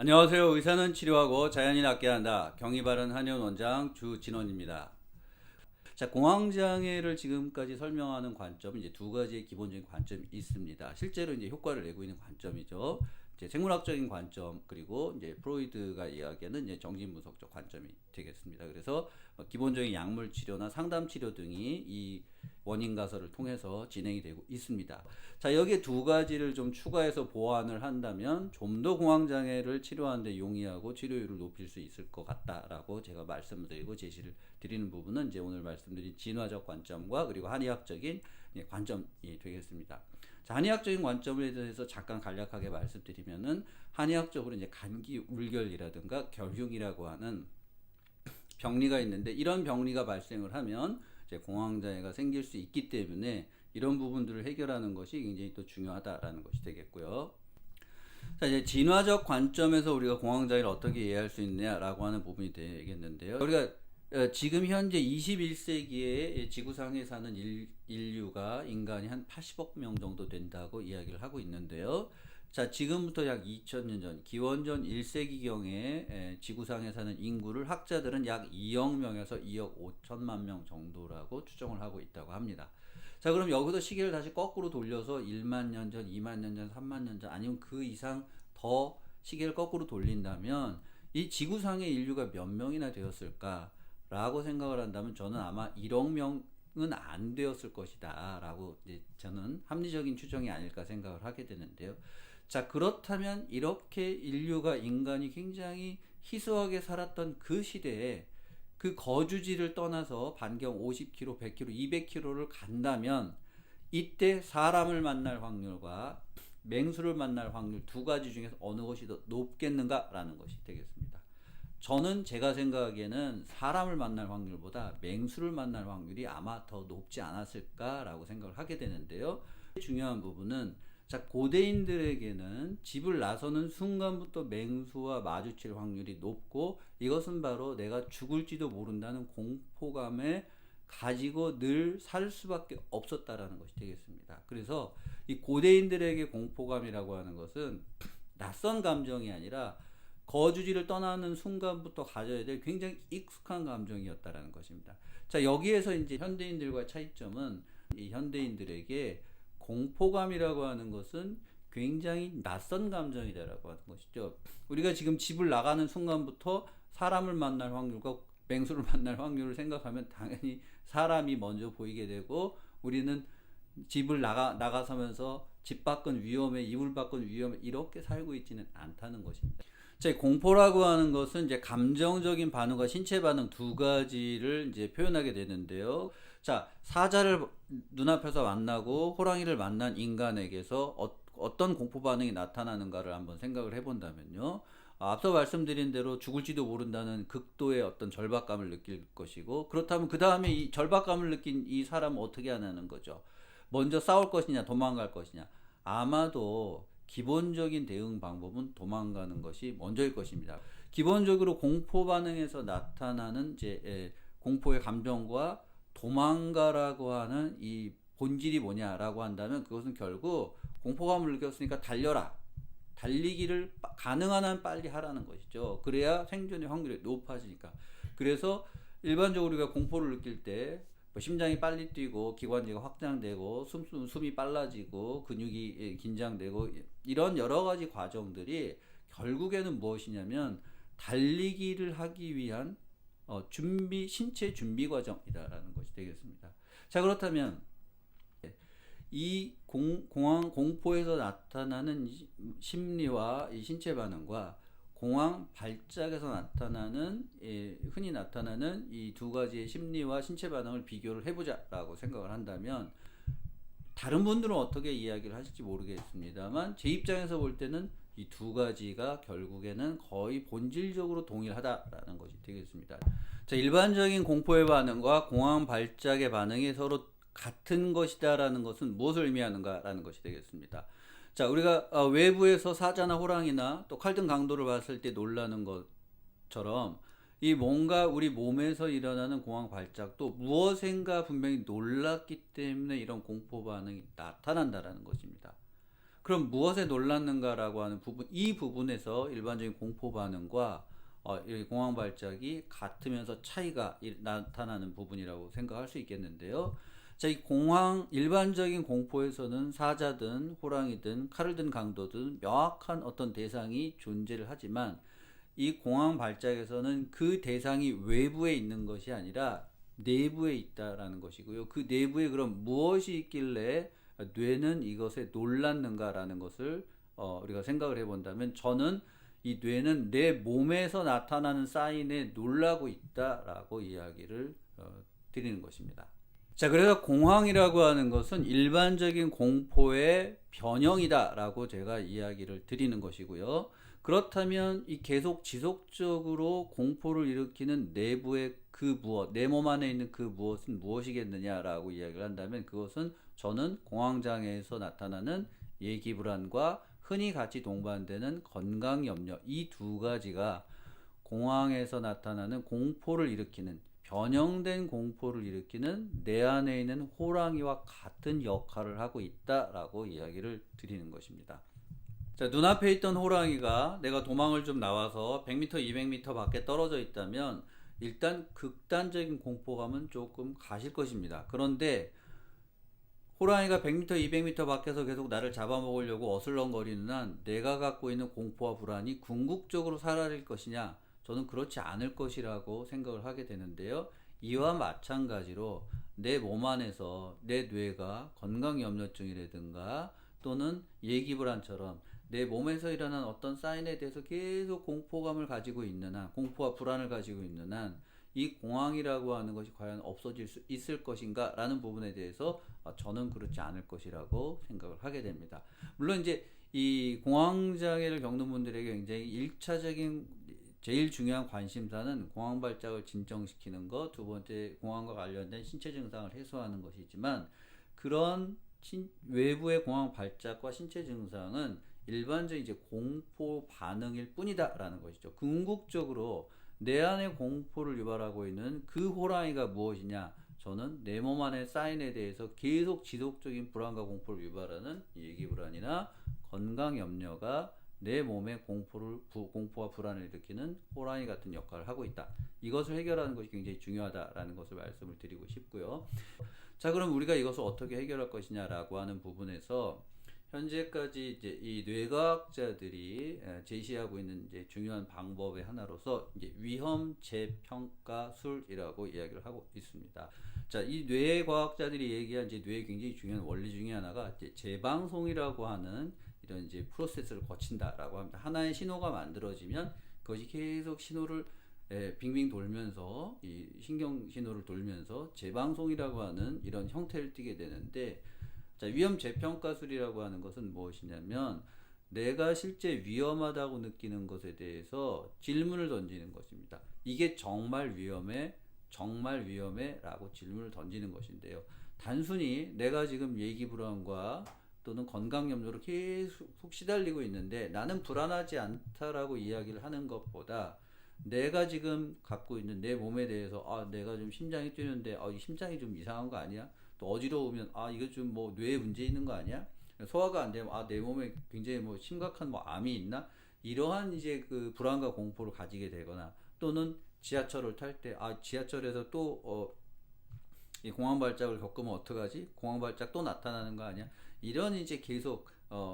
안녕하세요. 의사는 치료하고 자연이 낫게 한다. 경희바른 한의원 원장 주진원입니다. 자, 공황장애를 지금까지 설명하는 관점은 이제 두 가지의 기본적인 관점이 있습니다. 실제로 이제 효과를 내고 있는 관점이죠. 이제 생물학적인 관점, 그리고 이제 프로이드가 이야기하는 이제 정신분석적 관점이 되겠습니다. 그래서 기본적인 약물 치료나 상담 치료 등이 이 원인 가설을 통해서 진행이 되고 있습니다. 자, 여기에 두 가지를 좀 추가해서 보완을 한다면 좀 더 공황장애를 치료하는 데 용이하고 치료율을 높일 수 있을 것 같다라고 제가 말씀을 드리고 제시를 드리는 부분은 이제 오늘 말씀드린 진화적 관점과 그리고 한의학적인 관점이 되겠습니다. 자, 한의학적인 관점에 대해서 잠깐 간략하게 말씀드리면은 한의학적으로 이제 간기울결이라든가 결흉이라고 하는 병리가 있는데, 이런 병리가 발생을 하면 이제 공황장애가 생길 수 있기 때문에 이런 부분들을 해결하는 것이 굉장히 또 중요하다라는 것이 되겠고요. 자, 이제 진화적 관점에서 우리가 공황장애를 어떻게 이해할 수 있느냐라고 하는 부분이 되겠는데요. 우리가 지금 현재 21세기에 지구상에 사는 인류가 인간이 한 80억 명 정도 된다고 이야기를 하고 있는데요. 자, 지금부터 약 2000년 전, 기원전 1세기경에 지구상에 사는 인구를 학자들은 약 2억 명에서 2억 5천만 명 정도라고 추정을 하고 있다고 합니다. 자, 그럼 여기서 시계를 다시 거꾸로 돌려서 1만 년 전, 2만 년 전, 3만 년 전, 아니면 그 이상 더 시계를 거꾸로 돌린다면 이 지구상의 인류가 몇 명이나 되었을까? 라고 생각을 한다면 저는 아마 1억 명은 안 되었을 것이다 라고 이제 저는 합리적인 추정이 아닐까 생각을 하게 되는데요. 자, 그렇다면 이렇게 인간이 굉장히 희소하게 살았던 그 시대에 그 거주지를 떠나서 반경 50km, 100km, 200km를 간다면 이때 사람을 만날 확률과 맹수를 만날 확률 두 가지 중에서 어느 것이 더 높겠는가라는 것이 되겠습니다. 저는 제가 생각하기에는 사람을 만날 확률보다 맹수를 만날 확률이 아마 더 높지 않았을까라고 생각을 하게 되는데요. 중요한 부분은, 자, 고대인들에게는 집을 나서는 순간부터 맹수와 마주칠 확률이 높고, 이것은 바로 내가 죽을지도 모른다는 공포감에 가지고 늘 살 수밖에 없었다라는 것이 되겠습니다. 그래서 이 고대인들에게 공포감이라고 하는 것은 낯선 감정이 아니라 거주지를 떠나는 순간부터 가져야 될 굉장히 익숙한 감정이었다라는 것입니다. 자, 여기에서 이제 현대인들과 차이점은, 이 현대인들에게 공포감이라고 하는 것은 굉장히 낯선 감정이다라고 하는 것이죠. 우리가 지금 집을 나가는 순간부터 사람을 만날 확률과 맹수를 만날 확률을 생각하면 당연히 사람이 먼저 보이게 되고, 우리는 집을 나가서면서 집 밖은 위험해, 이불 밖은 위험해, 이렇게 살고 있지는 않다는 것입니다. 자, 공포라고 하는 것은 이제 감정적인 반응과 신체 반응 두 가지를 이제 표현하게 되는데요. 자, 사자를 눈앞에서 만나고 호랑이를 만난 인간에게서 어떤 공포 반응이 나타나는가를 한번 생각을 해본다면요. 앞서 말씀드린 대로 죽을지도 모른다는 극도의 어떤 절박감을 느낄 것이고, 그렇다면 그 다음에 이 절박감을 느낀 이 사람은 어떻게 하냐는 거죠. 먼저 싸울 것이냐, 도망갈 것이냐. 아마도 기본적인 대응 방법은 도망가는 것이 먼저일 것입니다. 기본적으로 공포 반응에서 나타나는 이제 공포의 감정과 도망가라고 하는 이 본질이 뭐냐라고 한다면, 그것은 결국 공포감을 느꼈으니까 달려라. 달리기를 가능한 한 빨리 하라는 것이죠. 그래야 생존의 확률이 높아지니까. 그래서 일반적으로 우리가 공포를 느낄 때 심장이 빨리 뛰고 기관지가 확장되고 숨이 빨라지고 근육이 긴장되고, 이런 여러 가지 과정들이 결국에는 무엇이냐면 달리기를 하기 위한 신체 준비 과정이다라는 것이 되겠습니다. 자, 그렇다면 이 공포에서 나타나는 심리와 이 신체 반응과 공황 발작에서 나타나는, 흔히 나타나는 이 두 가지의 심리와 신체 반응을 비교를 해보자라고 생각을 한다면, 다른 분들은 어떻게 이야기를 하실지 모르겠습니다만 제 입장에서 볼 때는 이 두 가지가 결국에는 거의 본질적으로 동일하다라는 것이 되겠습니다. 자, 일반적인 공포의 반응과 공황 발작의 반응이 서로 같은 것이다라는 것은 무엇을 의미하는가라는 것이 되겠습니다. 자, 우리가 외부에서 사자나 호랑이나 또 칼등 강도를 봤을 때 놀라는 것처럼, 이 뭔가 우리 몸에서 일어나는 공황 발작도 무엇인가 분명히 놀랐기 때문에 이런 공포 반응이 나타난다라는 것입니다. 그럼 무엇에 놀랐는가라고 하는 부분, 이 부분에서 일반적인 공포 반응과 이 공황 발작이 같으면서 차이가 나타나는 부분이라고 생각할 수 있겠는데요. 자, 이 일반적인 공포에서는 사자든 호랑이든 칼을 든 강도든 명확한 어떤 대상이 존재를 하지만 이 공황 발작에서는 그 대상이 외부에 있는 것이 아니라 내부에 있다라는 것이고요. 그 내부에 그럼 무엇이 있길래 뇌는 이것에 놀랐는가라는 것을 우리가 생각을 해본다면, 저는 이 뇌는 내 몸에서 나타나는 사인에 놀라고 있다라고 이야기를 드리는 것입니다. 자, 그래서 공황이라고 하는 것은 일반적인 공포의 변형이다라고 제가 이야기를 드리는 것이고요. 그렇다면 이 계속 지속적으로 공포를 일으키는 내부의 그 무엇, 내 몸 안에 있는 그 무엇은 무엇이겠느냐라고 이야기를 한다면, 그것은 저는 공황장애에서 나타나는 예기불안과 흔히 같이 동반되는 건강염려, 이 두 가지가 공황에서 나타나는 공포를 일으키는, 변형된 공포를 일으키는 내 안에 있는 호랑이와 같은 역할을 하고 있다라고 이야기를 드리는 것입니다. 자, 눈앞에 있던 호랑이가 내가 도망을 좀 나와서 100m, 200m 밖에 떨어져 있다면 일단 극단적인 공포감은 조금 가실 것입니다. 그런데 호랑이가 100m, 200m 밖에서 계속 나를 잡아먹으려고 어슬렁거리는 한 내가 갖고 있는 공포와 불안이 궁극적으로 사라질 것이냐? 저는 그렇지 않을 것이라고 생각을 하게 되는데요. 이와 마찬가지로 내 몸 안에서 내 뇌가 건강염려증이라든가 또는 예기불안처럼 내 몸에서 일어난 어떤 사인에 대해서 계속 공포감을 가지고 있는 한, 공포와 불안을 가지고 있는 한, 이 공황이라고 하는 것이 과연 없어질 수 있을 것인가 라는 부분에 대해서 저는 그렇지 않을 것이라고 생각을 하게 됩니다. 물론 이제 이 공황장애를 겪는 분들에게 굉장히 1차적인 제일 중요한 관심사는 공황 발작을 진정시키는 것, 두 번째 공황과 관련된 신체 증상을 해소하는 것이지만, 그런 외부의 공황 발작과 신체 증상은 일반적인 이제 공포 반응일 뿐이다라는 것이죠. 궁극적으로 내 안에 공포를 유발하고 있는 그 호랑이가 무엇이냐? 저는 내 몸 안의 사인에 대해서 계속 지속적인 불안과 공포를 유발하는 예기불안이나 건강염려가 내 몸의 공포와 불안을 일으키는 호랑이 같은 역할을 하고 있다. 이것을 해결하는 것이 굉장히 중요하다라는 것을 말씀을 드리고 싶고요. 자, 그럼 우리가 이것을 어떻게 해결할 것이냐라고 하는 부분에서 현재까지 이제 이 뇌과학자들이 제시하고 있는 이제 중요한 방법의 하나로서 이제 위험 재평가술이라고 이야기를 하고 있습니다. 자, 이 뇌과학자들이 얘기한 이제 뇌의 굉장히 중요한 원리 중에 하나가 이제 재방송이라고 하는 이런 이제 프로세스를 거친다라고 합니다. 하나의 신호가 만들어지면 그것이 계속 신호를 빙빙 돌면서 이 신경 신호를 돌면서 재방송이라고 하는 이런 형태를 띠게 되는데, 자, 위험 재평가술이라고 하는 것은 무엇이냐면 내가 실제 위험하다고 느끼는 것에 대해서 질문을 던지는 것입니다. 이게 정말 위험해? 정말 위험해? 라고 질문을 던지는 것인데요. 단순히 내가 지금 예기불안과 또는 건강염려로 계속 시달리고 있는데 나는 불안하지 않다라고 이야기를 하는 것보다, 내가 지금 갖고 있는 내 몸에 대해서 내가 좀 심장이 뛰는데 이 심장이 좀 이상한 거 아니야? 또 어지러우면 이거 좀 뭐 뇌에 문제 있는 거 아니야? 소화가 안 되면 내 몸에 굉장히 뭐 심각한 뭐 암이 있나? 이러한 이제 그 불안과 공포를 가지게 되거나, 또는 지하철을 탈 때 지하철에서 또 이 공황 발작을 겪으면 어떡하지? 공황 발작 또 나타나는 거 아니야? 이런 이제 계속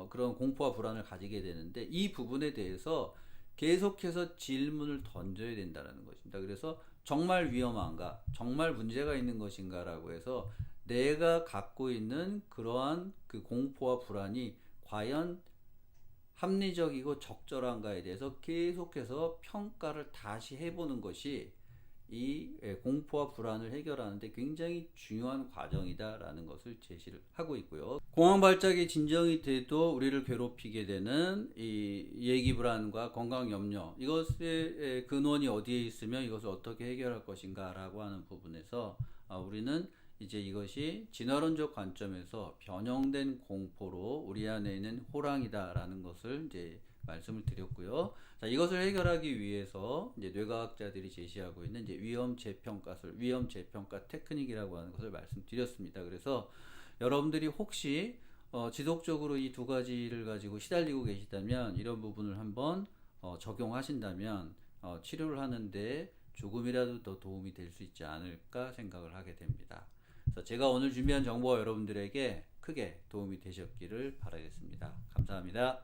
그런 공포와 불안을 가지게 되는데, 이 부분에 대해서 계속해서 질문을 던져야 된다는 것입니다. 그래서 정말 위험한가? 정말 문제가 있는 것인가? 라고 해서 내가 갖고 있는 그러한 그 공포와 불안이 과연 합리적이고 적절한가에 대해서 계속해서 평가를 다시 해보는 것이 이 공포와 불안을 해결하는데 굉장히 중요한 과정이다라는 것을 제시를 하고 있고요. 공황 발작이 진정이 돼도 우리를 괴롭히게 되는 이 예기불안과 건강염려, 이것의 근원이 어디에 있으며 이것을 어떻게 해결할 것인가라고 하는 부분에서 우리는 이제 이것이 진화론적 관점에서 변형된 공포로 우리 안에 있는 호랑이다라는 것을 이제 말씀을 드렸고요. 자, 이것을 해결하기 위해서 이제 뇌과학자들이 제시하고 있는 이제 위험 재평가술, 위험 재평가 테크닉이라고 하는 것을 말씀드렸습니다. 그래서 여러분들이 혹시 지속적으로 이 두 가지를 가지고 시달리고 계시다면 이런 부분을 한번 적용하신다면 치료를 하는데 조금이라도 더 도움이 될 수 있지 않을까 생각을 하게 됩니다. 그래서 제가 오늘 준비한 정보가 여러분들에게 크게 도움이 되셨기를 바라겠습니다. 감사합니다.